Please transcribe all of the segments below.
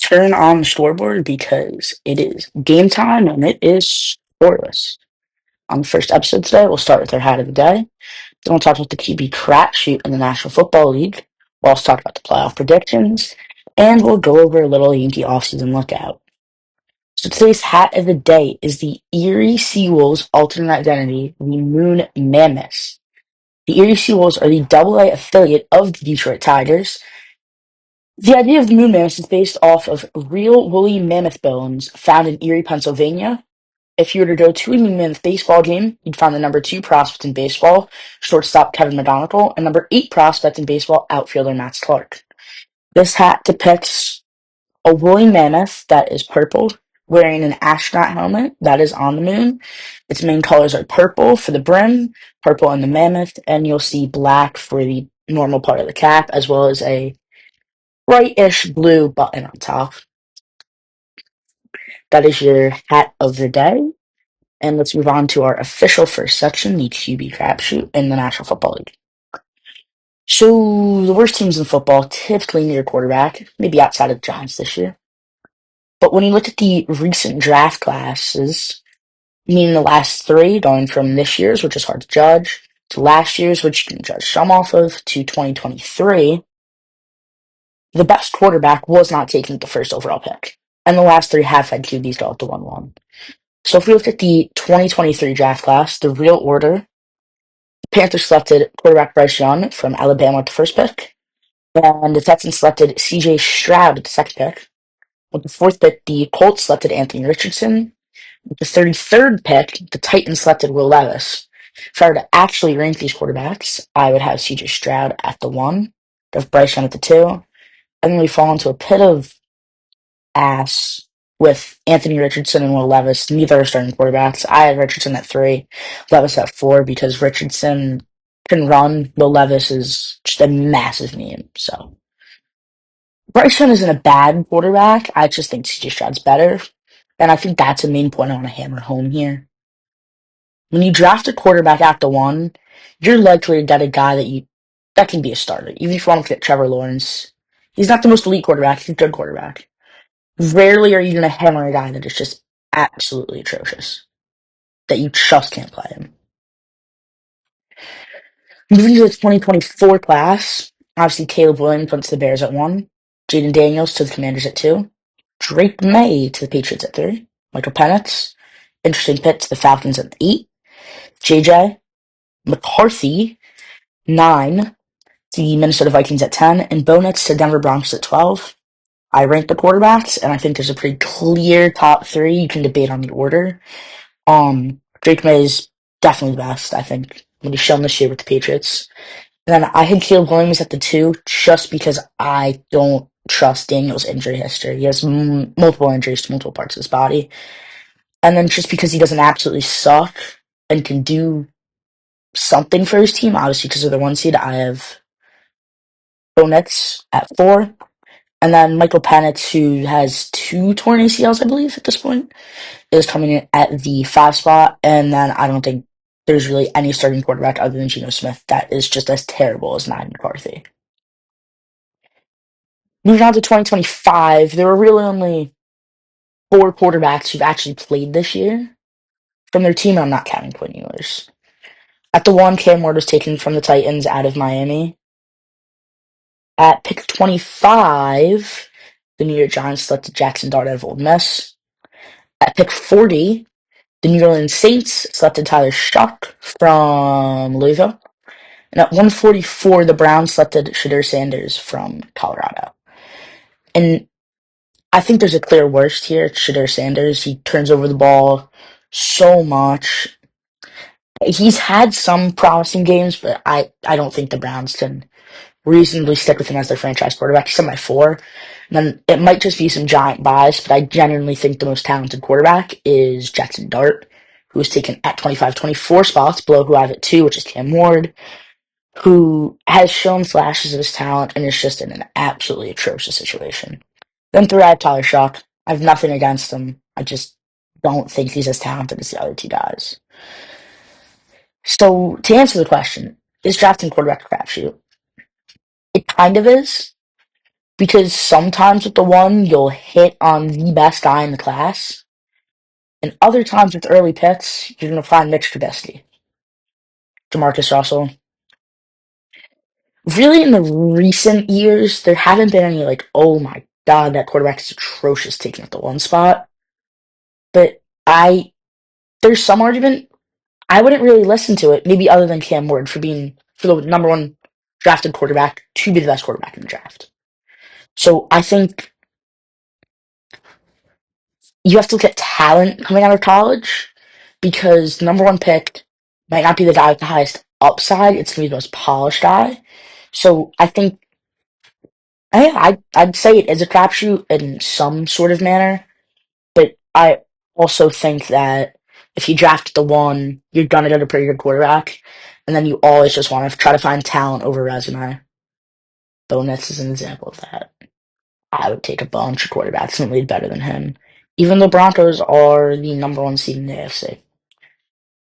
turn on the scoreboard because it is game time and it is scoreless. On the first episode today, we'll start with our hat of the day. Then we'll talk about the QB crapshoot in the National Football League. We'll also talk about the playoff predictions, and we'll go over a little Yankee offseason lookout. So today's hat of the day is the Erie Seawolves alternate identity, the Moon Mammoths. The Erie Seawolves are the AA affiliate of the Detroit Tigers. The idea of the moon mammoth is based off of real woolly mammoth bones found in Erie, Pennsylvania. If you were to go to a moon mammoth baseball game, you'd find the number 2 prospect in baseball, shortstop Kevin McGonigal, and number 8 prospect in baseball, outfielder Matt Clark. This hat depicts a woolly mammoth that is purple, wearing an astronaut helmet that is on the moon. Its main colors are purple for the brim, purple in the mammoth, and you'll see black for the normal part of the cap, as well as a brightish blue button on top. That is your hat of the day. And let's move on to our official first section, the QB crapshoot in the National Football League. So the worst teams in football typically need a quarterback, maybe outside of the Giants this year. But when you look at the recent draft classes, meaning the last 3, going from this year's, which is hard to judge, to last year's, which you can judge some off of, to 2023, the best quarterback was not taken the first overall pick. And the last 3 have had QBs go up to 1-1. So if we look at the 2023 draft class, the real order, the Panthers selected quarterback Bryce Young from Alabama at the first pick, and the Texans selected C.J. Stroud at the second pick. With the fourth pick, the Colts selected Anthony Richardson. With the 33rd pick, the Titans selected Will Levis. If I were to actually rank these quarterbacks, I would have C.J. Stroud at the 1, have Bryce Young at the 2, and then we fall into a pit of ass with Anthony Richardson and Will Levis. Neither are starting quarterbacks. I had Richardson at 3, Levis at 4, because Richardson can run. Will Levis is just a massive meme. So Bryce Young isn't a bad quarterback. I just think CJ Stroud's better. And I think that's a main point I want to hammer home here. When you draft a quarterback at the 1, you're likely to get a guy that can be a starter. Even if you want to get Trevor Lawrence, he's not the most elite quarterback. He's a good quarterback. Rarely are you going to hammer a guy that is just absolutely atrocious, that you just can't play him. Moving to the 2024 class, obviously Caleb Williams went to the Bears at 1, Jaden Daniels to the Commanders at 2, Drake May to the Patriots at 3, Michael Penix, interesting pick, to the Falcons at 8, JJ McCarthy, 9, the Minnesota Vikings at 10, and Bo Nix to Denver Broncos at 12. I ranked the quarterbacks, and I think there's a pretty clear top 3. You can debate on the order. Drake May is definitely the best, I think, what he's shown this year with the Patriots. And then I had Caleb Williams at the 2, just because I don't trust Daniel's injury history. He has multiple injuries to multiple parts of his body. And then just because he doesn't absolutely suck and can do something for his team, obviously because of the 1 seed, I have Bo Nix at 4. And then Michael Penix, who has 2 torn ACLs, I believe, at this point, is coming in at the 5 spot. And then I don't think there's really any starting quarterback other than Geno Smith that is just as terrible as Ryan McCarthy. Moving on to 2025, there were really only 4 quarterbacks who've actually played this year from their team, and I'm not counting Quinn Ewers. At the 1, Cam Ward was taken from the Titans out of Miami. At pick 25, the New York Giants selected Jackson Dart out of Ole Miss. At pick 40, the New Orleans Saints selected Tyler Shough from Louisville. And at 144, the Browns selected Shedeur Sanders from Colorado. And I think there's a clear worst here. It's Shedeur Sanders. He turns over the ball so much. He's had some promising games, but I don't think the Browns can reasonably stick with him as their franchise quarterback. He's at my 4. And then it might just be some giant bias, but I genuinely think the most talented quarterback is Jackson Dart, who was taken at 25, 24 spots below who I have at 2, which is Cam Ward, who has shown flashes of his talent and is just in an absolutely atrocious situation. Then 3, I have Tyler Shough. I have nothing against him. I just don't think he's as talented as the other 2 guys. So, to answer the question, is drafting quarterback a crapshoot? It kind of is, Because sometimes with the one, you'll hit on the best guy in the class, and other times with early picks, you're going to find Mitch Trubisky, Jamarcus Russell. Really, in the recent years, there haven't been any like, oh my god, that quarterback is atrocious taking up the one spot. But there's some argument. I wouldn't really listen to it, maybe other than Cam Ward for the number one drafted quarterback to be the best quarterback in the draft. So I think you have to look at talent coming out of college because the number one pick might not be the guy with the highest upside. It's going to be the most polished guy. So I think, yeah, I'd say it is a crapshoot in some sort of manner. But I also think that if you draft the one, you're gonna get a pretty good quarterback, and then you always just want to try to find talent over resume. Bonus is an example of that. I would take a bunch of quarterbacks and lead better than him, even though Broncos are the number one seed in the AFC.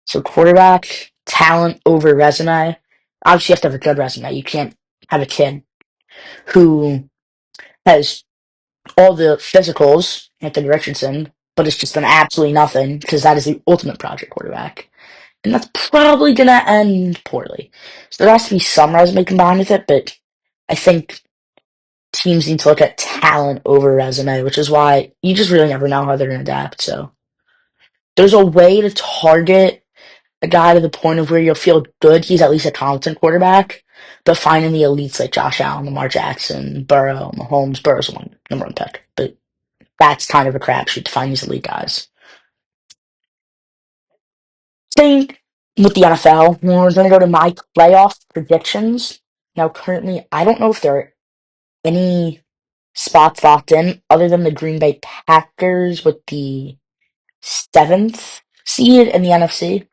So quarterback talent over resume. Obviously, you have to have a good resume. You can't have a kid who has all the physicals, Anthony Richardson, but it's just done absolutely nothing because that is the ultimate project quarterback. And that's probably going to end poorly. So there has to be some resume combined with it, but I think teams need to look at talent over resume, which is why you just really never know how they're going to adapt. So there's a way to target a guy to the point of where you'll feel good he's at least a competent quarterback, but finding the elites like Josh Allen, Lamar Jackson, Burrow, Mahomes, Burrow's number one pick. But that's kind of a crapshoot to find these elite guys. Same with the NFL. We're going to go to my playoff predictions. Now, currently, I don't know if there are any spots locked in other than the Green Bay Packers with the seventh seed in the NFC.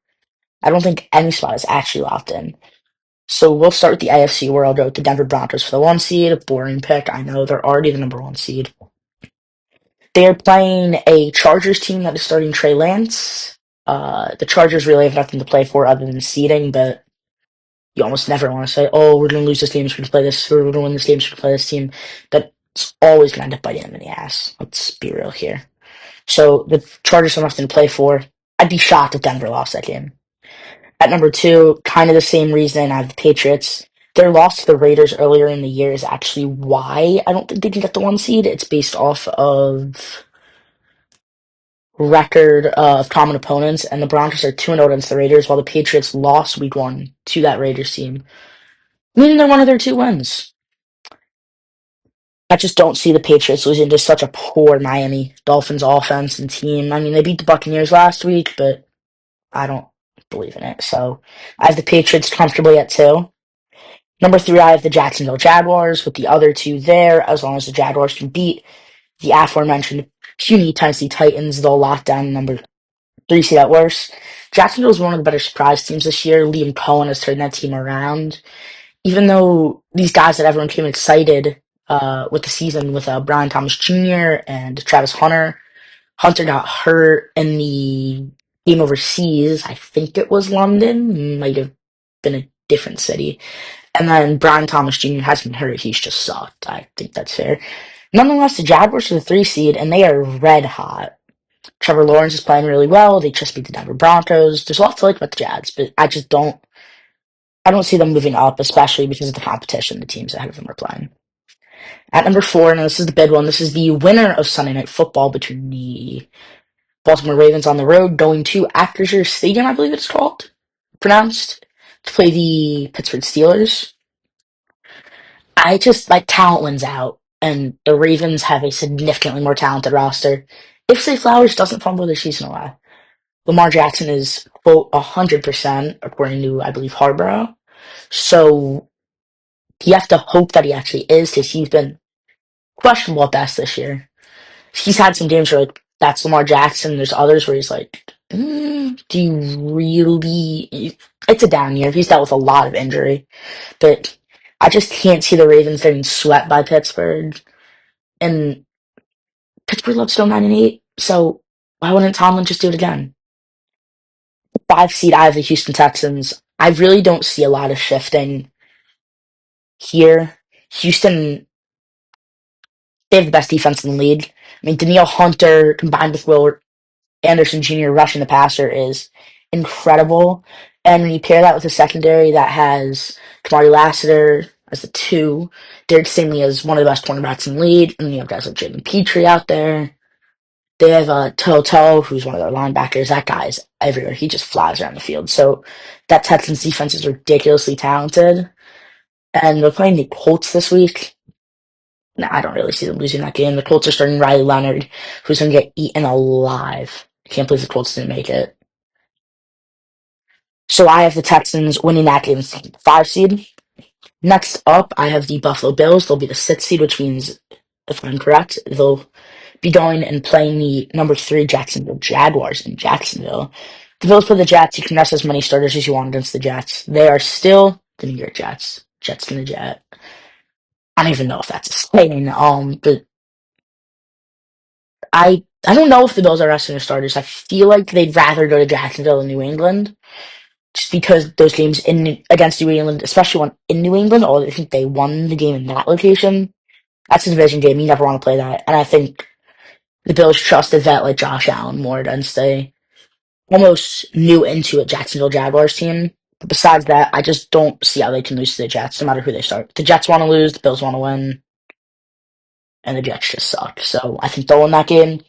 I don't think any spot is actually locked in. So we'll start with the AFC where I'll go with the Denver Broncos for the one seed. A boring pick. I know they're already the number one seed. They're playing a Chargers team that is starting Trey Lance. The Chargers really have nothing to play for other than seeding, but you almost never want to say, oh, we're going to lose this game so we can play this, or we're going to win this game so we can play this team. That's always going to end up biting them in the ass. Let's be real here. So the Chargers have nothing to play for. I'd be shocked if Denver lost that game. At number two, kind of the same reason I have the Patriots. Their loss to the Raiders earlier in the year is actually why I don't think they can get the one seed. It's based off of record of common opponents, and the Broncos are 2-0 against the Raiders, while the Patriots lost week one to that Raiders team, meaning they're one of their two wins. I just don't see the Patriots losing to such a poor Miami Dolphins offense and team. I mean, they beat the Buccaneers last week, but I don't believe in it. So I have the Patriots comfortably at two. Number three, I have the Jacksonville Jaguars with the other two there, as long as the Jaguars can beat the aforementioned puny Tennessee Titans. They'll lock down number three seed at worst. Jacksonville is one of the better surprise teams this year. Liam Cohen has turned that team around. Even though these guys that everyone came excited with the season with Brian Thomas Jr. and Travis Hunter, Hunter got hurt in the game overseas. I think it was London. Might have been a different city. And then Brian Thomas Jr. has been hurt. He's just sucked. I think that's fair. Nonetheless, the Jaguars are the three seed, and they are red hot. Trevor Lawrence is playing really well. They just beat the Denver Broncos. There's a lot to like about the Jags, but I don't see them moving up, especially because of the competition the teams ahead of them are playing. At number four, and this is the big one, this is the winner of Sunday Night Football between the Baltimore Ravens on the road going to Acrisure Stadium, I believe it's pronounced, to play the Pittsburgh Steelers. I just like talent wins out, and the Ravens have a significantly more talented roster. If Say Flowers doesn't fumble their season away, Lamar Jackson is, quote, 100%, according to, I believe, Harborough. So you have to hope that he actually is, because he's been questionable at best this year. He's had some games where, like, that's Lamar Jackson. There's others where he's like, do you really? It's a down year. He's dealt with a lot of injury. But I just can't see the Ravens getting swept by Pittsburgh. And Pittsburgh loves to go 9-8, so why wouldn't Tomlin just do it again? Five seed, I have the Houston Texans. I really don't see a lot of shifting here. Houston They have the best defense in the league. I mean, Danielle Hunter combined with Will Anderson Jr. rushing the passer is incredible. And when you pair that with a secondary that has Kamari Lassiter as the two, Derek Stingley as one of the best cornerbacks in the league, and you have guys like Jalen Petrie out there. They have Toto, who's one of their linebackers. That guy is everywhere. He just flies around the field. So that Texans defense is ridiculously talented. And they're playing the Colts this week. No, I don't really see them losing that game. The Colts are starting Riley Leonard, who's going to get eaten alive. I can't believe the Colts didn't make it. So I have the Texans winning that game, 5 seed. Next up, I have the Buffalo Bills. They'll be the 6 seed, which means, if I'm correct, they'll be going and playing the number 3 Jacksonville Jaguars in Jacksonville. The Bills play the Jets. You can rest as many starters as you want against the Jets. They are still the New York Jets. Jets gonna Jet. I don't even know if that's a saying. But I don't know if the Bills are resting their starters. I feel like they'd rather go to Jacksonville than New England, just because those games in against New England, especially one in New England, although I think they won the game in that location. That's a division game. You never want to play that. And I think the Bills trust a vet like Josh Allen more than stay almost new into a Jacksonville Jaguars team. But besides that, I just don't see how they can lose to the Jets, no matter who they start. The Jets want to lose, the Bills want to win, and the Jets just suck. So I think they'll win that game.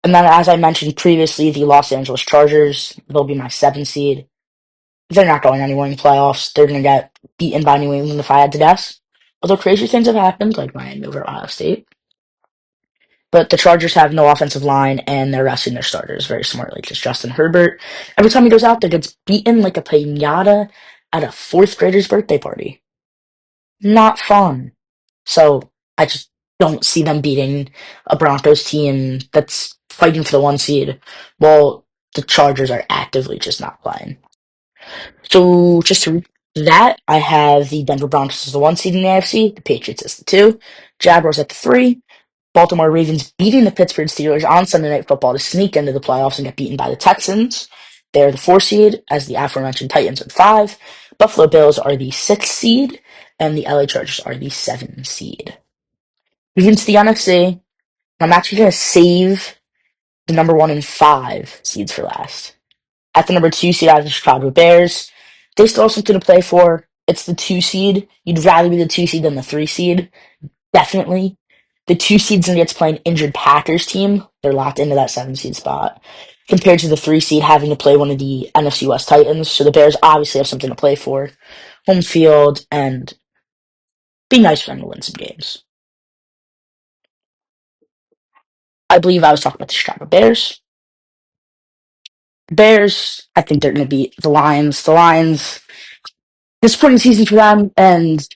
And then, as I mentioned previously, the Los Angeles Chargers, they'll be my 7 seed. They're not going anywhere in the playoffs. They're going to get beaten by New England if I had to guess. Although crazy things have happened, like Miami over Ohio State. But the Chargers have no offensive line, and they're resting their starters very smartly. Because Justin Herbert, every time he goes out there, gets beaten like a pinata at a fourth grader's birthday party. Not fun. So I just don't see them beating a Broncos team that's fighting for the 1 seed, while the Chargers are actively just not playing. So just to that, I have the Denver Broncos as the 1 seed in the AFC, the Patriots as the 2, Jaguars at the 3, Baltimore Ravens beating the Pittsburgh Steelers on Sunday Night Football to sneak into the playoffs and get beaten by the Texans. They're the 4 seed, as the aforementioned Titans at 5. Buffalo Bills are the 6 seed, and the LA Chargers are the 7 seed. Moving to the NFC, I'm actually going to save the number 1 and 5 seeds for last. At the number 2 seed, I have the Chicago Bears. They still have something to play for. It's the 2 seed. You'd rather be the 2 seed than the 3 seed. Definitely. The 2 seeds and gets playing injured Packers team. They're locked into that 7 seed spot. Compared to the 3 seed having to play one of the NFC West Titans. So the Bears obviously have something to play for. Home field, and be nice for them to win some games. I believe I was talking about the Chicago Bears. Bears, I think they're going to beat the Lions. The Lions, disappointing season for them, and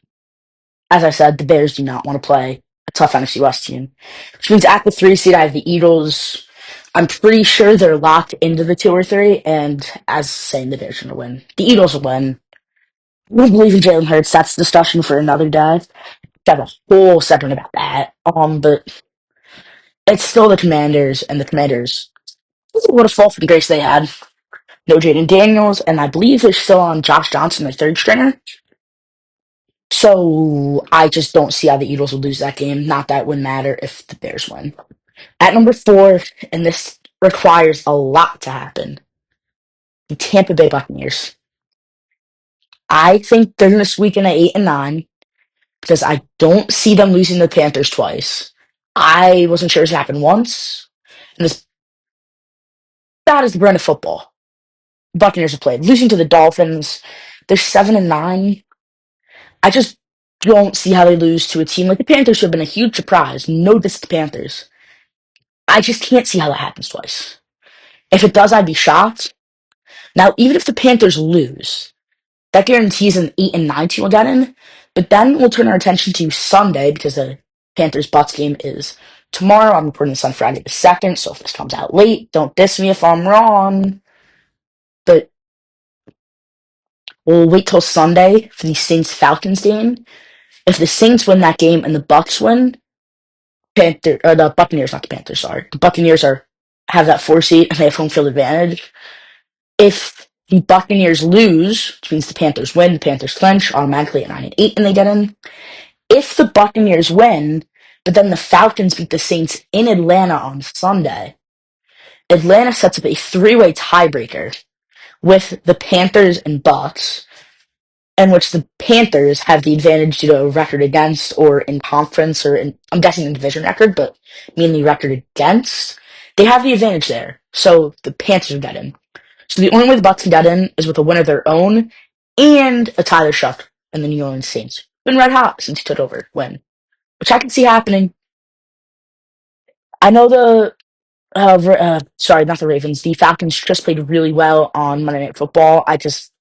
as I said, the Bears do not want to play a tough NFC West team. Which means at the 3 seed, I have the Eagles. I'm pretty sure they're locked into the 2 or 3, and as saying the Bears are going to win. The Eagles will win. I don't believe in Jalen Hurts. That's a discussion for another day. Got a whole segment about that. But it's still the Commanders, and the Commanders, what a fall from grace they had. No Jaden Daniels, and I believe they're still on Josh Johnson, their third stringer. So I just don't see how the Eagles will lose that game. Not that it would matter if the Bears win. At number 4, and this requires a lot to happen, the Tampa Bay Buccaneers. I think they're going to squeak in at 8 and 9 because I don't see them losing the Panthers twice. I wasn't sure it happened once, and as bad as the brand of football Buccaneers have played, losing to the Dolphins, they're 7 and 9. I just don't see how they lose to a team like the Panthers, who have been a huge surprise. No diss to the Panthers. I just can't see how that happens twice. If it does, I'd be shocked. Now, even if the Panthers lose, that guarantees an 8 and 9 team will get in. But then we'll turn our attention to Sunday because the Panthers Bucks game is tomorrow. I'm recording this on Friday the 2nd, so if this comes out late, don't diss me if I'm wrong. But we'll wait till Sunday for the Saints Falcons game. If the Saints win that game and the Bucks win, the Buccaneers, not the Panthers, sorry. The Buccaneers have that 4 seed and they have home field advantage. If the Buccaneers lose, which means the Panthers win, the Panthers clinch automatically at 9 and 8 and they get in. If the Buccaneers win, But then the Falcons beat the Saints in Atlanta on Sunday. Atlanta sets up a three-way tiebreaker with the Panthers and Bucks, in which the Panthers have the advantage due to a record against or in conference or I'm guessing in division record, but mainly record against. They have the advantage there. So the Panthers get in. So the only way the Bucks can get in is with a win of their own and a Tyler Shuck and the New Orleans Saints. Been red hot since he took over win, which I can see happening. I know sorry, not the Ravens. The Falcons just played really well on Monday Night Football. I just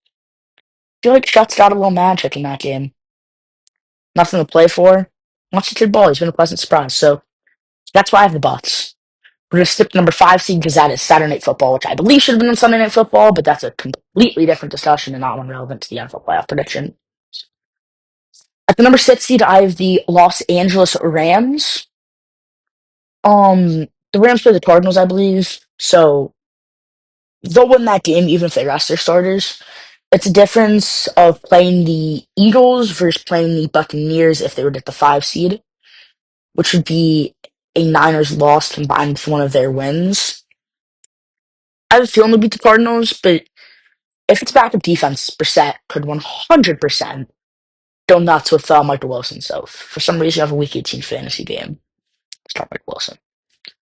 feel like Shuck's got a little magic in that game. Nothing to play for. Watch the kid ball. He's been a pleasant surprise. So that's why I have the Bucks. We're going to skip the number 5 seed because that is Saturday Night Football, which I believe should have been on Sunday Night Football, but that's a completely different discussion and not one relevant to the NFL playoff prediction. At the number 6 seed, I have the Los Angeles Rams. The Rams play the Cardinals, I believe, so they'll win that game even if they rest their starters. It's a difference of playing the Eagles versus playing the Buccaneers if they were at the 5 seed, which would be a Niners loss combined with one of their wins. I have a feeling they'll beat the Cardinals, but if it's backup defense, Brissett could 100% go nuts with Michael Wilson. So if for some reason you have a Week 18 fantasy game, start Michael Wilson.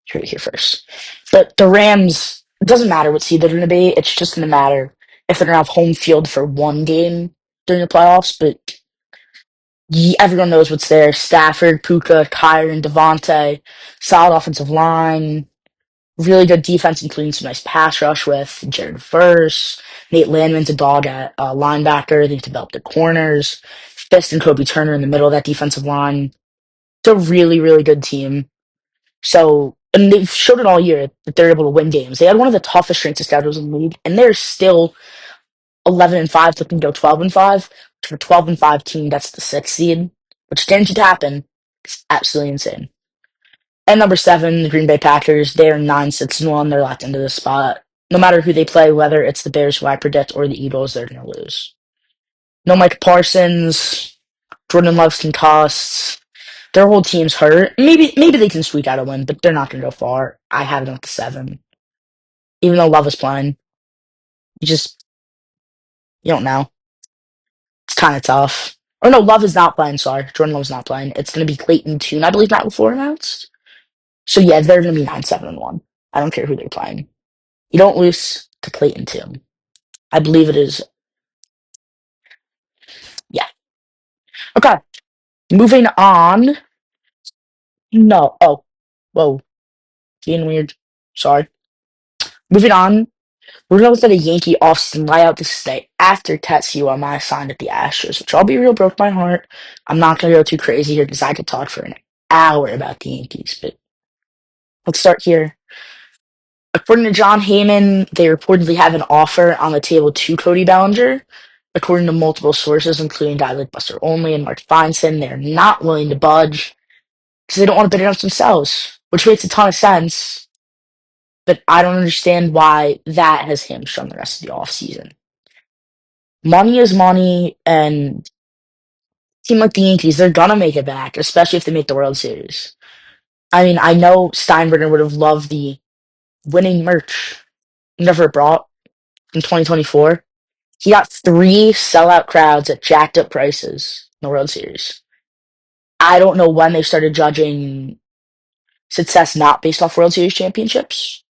Heard it here first. But the Rams, it doesn't matter what seed they're going to be. It's just going to matter if they're going to have home field for one game during the playoffs. But everyone knows what's there. Stafford, Puka, Kyron, Devontae, solid offensive line, really good defense, including some nice pass rush with Jared Verse. Nate Landman's a dog at linebacker. They've developed the corners. Fist and Kobe Turner in the middle of that defensive line. It's a really, really good team. So, and they've showed it all year that they're able to win games. They had one of the toughest strengths of schedules in the league, and they're still 11-5, looking to go 12-5. For a 12-5 team, that's the 6th seed, which guaranteed to happen. It's absolutely insane. And number 7, the Green Bay Packers. They are 9-6-1. They're locked into this spot. No matter who they play, whether it's the Bears, who I predict, or the Eagles, they're going to lose. No Mike Parsons. Jordan Love's concussed. Their whole team's hurt. Maybe they can squeak out a win, but they're not going to go far. I have them at the 7. Even though Love is playing. You don't know. It's kind of tough. Or no, Love is not playing, sorry. Jordan Love's not playing. It's going to be Clayton Tune, I believe, not before announced. So yeah, they're going to be 9-7-1. I don't care who they're playing. You don't lose to Clayton Tune. I believe it is. Yeah. Okay. Moving on. No. Oh. Whoa. Being weird. Sorry. Moving on. We're going to look at a Yankee offseason layout this day after Tetsuya Yamada signed at the Astros, which I'll be real broke my heart. I'm not going to go too crazy here because I could talk for an hour about the Yankees, but let's start here. According to John Heyman, they reportedly have an offer on the table to Cody Bellinger. According to multiple sources, including guys like Buster Olney and Mark Feinstein, they're not willing to budge because they don't want to bid against themselves, which makes a ton of sense. But I don't understand why that has hamstrung the rest of the offseason. Money is money, and a team like the Yankees, they're gonna make it back, especially if they make the World Series. I mean, I know Steinbrenner would have loved the winning merch never brought in 2024. He got 3 sellout crowds at jacked up prices in the World Series. I don't know when they started judging success not based off World Series championships,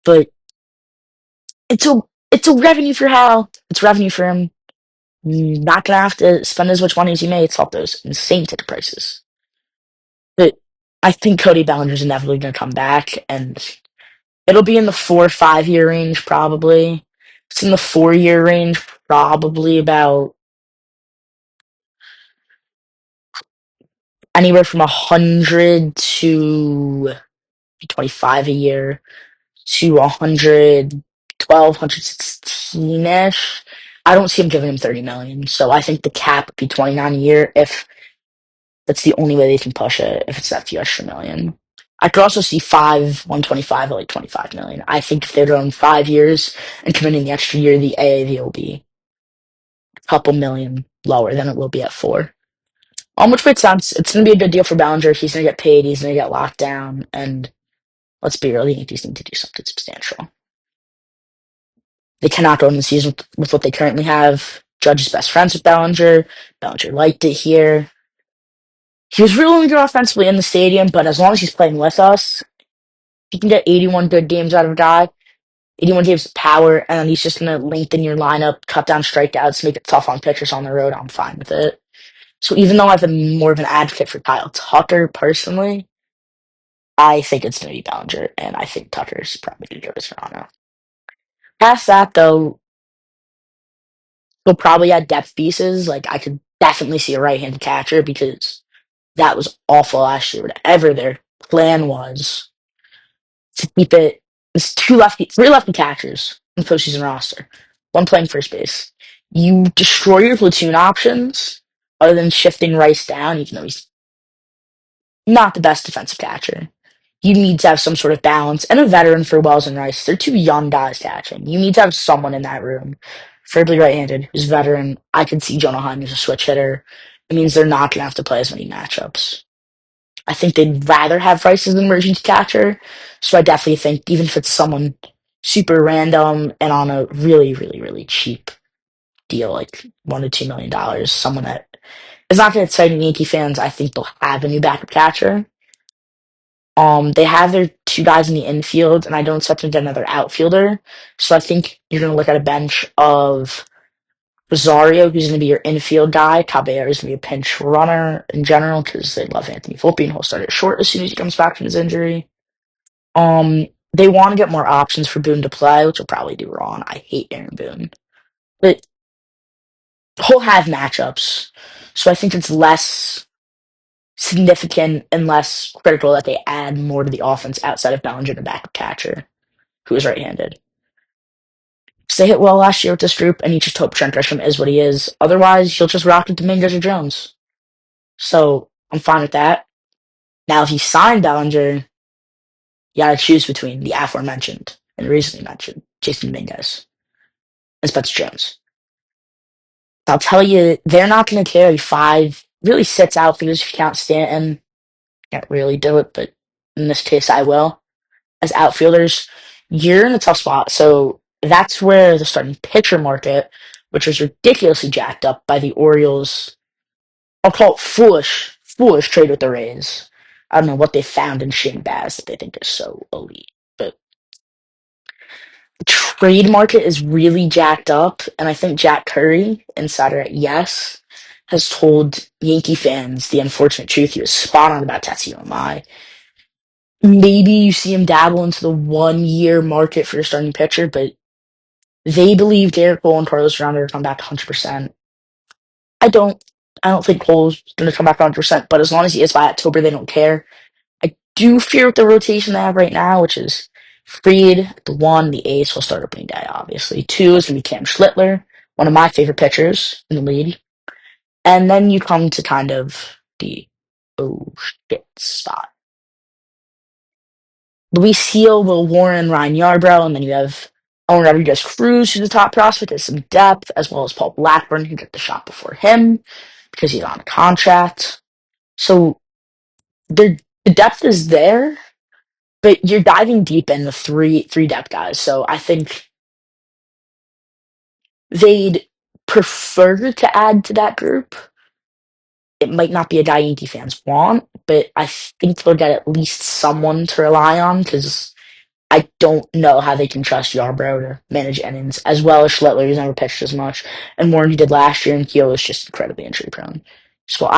but it's a revenue for Hal. It's revenue for him. Not gonna have to spend as much money as he made to help those insane ticket prices. But I think Cody Bellinger's inevitably gonna come back, and it'll be in the 4 or 5 year range probably. It's in the 4 year range, probably about anywhere from 100 to 25 a year to 112, 116-ish. I don't see him giving him 30 million, so I think the cap would be 29 a year if that's the only way they can push it, if it's that few extra million. I could also see 125 at like 25 million. I think if they're doing 5 years and committing the extra year, the AAV will be a couple million lower than it will be at 4. Which makes sense. It's going to be a good deal for Bellinger. He's going to get paid. He's going to get locked down. And let's be real, the Yankees need to do something substantial. They cannot go into the season with what they currently have. Judge is best friends with Bellinger. Bellinger liked it here. He was really good offensively in the stadium, but as long as he's playing with us, he can get 81 good games out of a guy. 81 games of power, and then he's just going to lengthen your lineup, cut down strikeouts, make it tough on pitchers on the road. I'm fine with it. So even though I've been more of an advocate for Kyle Tucker personally, I think it's going to be Bellinger, and I think Tucker's probably going to go to Toronto. Past that, though, we'll probably add depth pieces. Like, I could definitely see a right-handed catcher because that was awful last year. Whatever their plan was to keep it, it's three lefty catchers in the postseason roster, one playing first base. You destroy your platoon options other than shifting Rice down, even though he's not the best defensive catcher. You need to have some sort of balance and a veteran for Wells and Rice. They're two young guys catching. You need to have someone in that room, preferably right-handed, who's a veteran. I could see Jonah Heim as a switch hitter. It means they're not going to have to play as many matchups. I think they'd rather have Rice as an emergency catcher, so I definitely think even if it's someone super random and on a really, really, really cheap deal, like $1 to $2 million, someone that is not going to excite any Yankee fans, I think they'll have a new backup catcher. They have their two guys in the infield, and I don't expect them to get another outfielder. So I think you're going to look at a bench of Rosario, who's going to be your infield guy. Caballero is going to be a pinch runner in general because they love Anthony Volpe, and he'll start at short as soon as he comes back from his injury. They want to get more options for Boone to play, which will probably do wrong. I hate Aaron Boone, but he'll have matchups. So I think it's less significant and less critical that they add more to the offense outside of Bellinger, the backup catcher, who is right-handed. So they hit well last year with this group, and you just hope Trent Grisham is what he is. Otherwise, you'll just rock with Dominguez or Jones. So I'm fine with that. Now, if you sign Bellinger, you gotta choose between the aforementioned and the recently mentioned Jason Dominguez and Spencer Jones. I'll tell you, they're not going to carry five, really six outfielders if you count Stanton. Can't really do it, but in this case, I will. As outfielders, you're in a tough spot. So that's where the starting pitcher market, which was ridiculously jacked up by the Orioles, I'll call it foolish trade with the Rays. I don't know what they found in Shane Baz that they think is so elite, but the trade market is really jacked up, and I think Jack Curry, insider at Yes, has told Yankee fans the unfortunate truth. He was spot on about Tetsuya Omai. Maybe you see him dabble into the 1 year market for a starting pitcher, but they believe Garrett Cole and Carlos Rodon are come back 100%. I don't. I don't think Cole's going to come back 100%, but as long as he is by October, they don't care. I do fear with the rotation they have right now, which is Fried, the one, the ace will start opening day, obviously. Two is going to be Cam Schlittler, one of my favorite pitchers in the league. And then you come to kind of the oh shit spot. Luis Seal, Will Warren, Ryan Yarbrough, and then you have Owen Rodriguez Cruz, who's the top prospect, has some depth, as well as Paul Blackburn, who got the shot before him because he's on a contract. So the depth is there, but you're diving deep in the three depth guys. So I think they'd prefer to add to that group. It might not be a guy Yankee fans want, but I think they'll get at least someone to rely on because I don't know how they can trust Yarbrough to manage innings as well as Schlittler, who's never pitched as much, and Warren, who did last year, and Keogh is just incredibly injury prone. So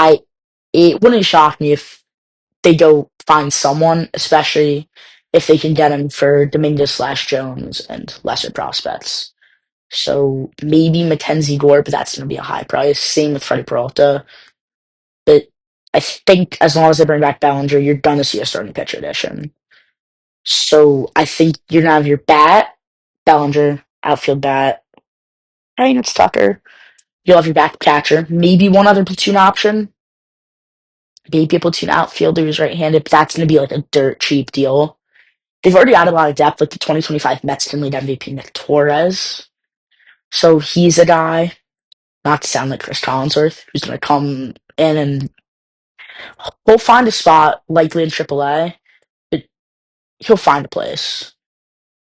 it wouldn't shock me if they go find someone, especially if they can get him for Dominguez/Jones and lesser prospects. So maybe Mackenzie Gore, but that's going to be a high price. Same with Freddie Peralta. But I think as long as they bring back Bellinger, you're going to see a starting pitcher addition. So I think you're going to have your bat, Bellinger, outfield bat. I mean, it's Tucker. You'll have your back catcher, maybe one other platoon option. Maybe a platoon outfielder who's right-handed, but that's going to be like a dirt cheap deal. They've already added a lot of depth, like the 2025 Mets can lead MVP Nick Torres. So he's a guy, not to sound like Chris Collinsworth, who's going to come in and He'll find a spot, likely in AAA, but he'll find a place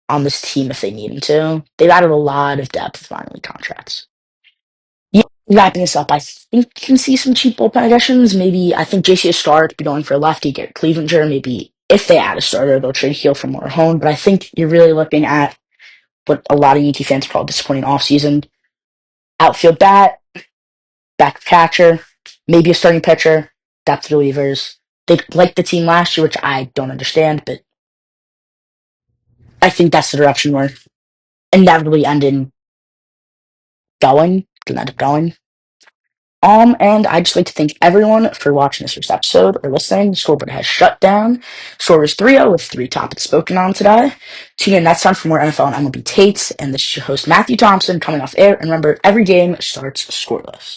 on this team if they need him to. They've added a lot of depth with minor league contracts. Yeah, wrapping this up, I think you can see some cheap bullpen additions. Maybe I think JC Starr to be going for a lefty, get Clevenger. Maybe if they add a starter, they'll trade Heel for more home. But I think you're really looking at what a lot of Yankee fans call disappointing offseason. Outfield bat, back catcher, maybe a starting pitcher, depth relievers. They liked the team last year, which I don't understand, but I think that's the direction we're inevitably ending gonna end up going. And I'd just like to thank everyone for watching this first episode or listening. The scoreboard has shut down. Score is 3-0 with 3 topics spoken on today. Tune in next time for more NFL and MLB Tates. And this is your host, Matthew Thompson, coming off air. And remember, every game starts scoreless.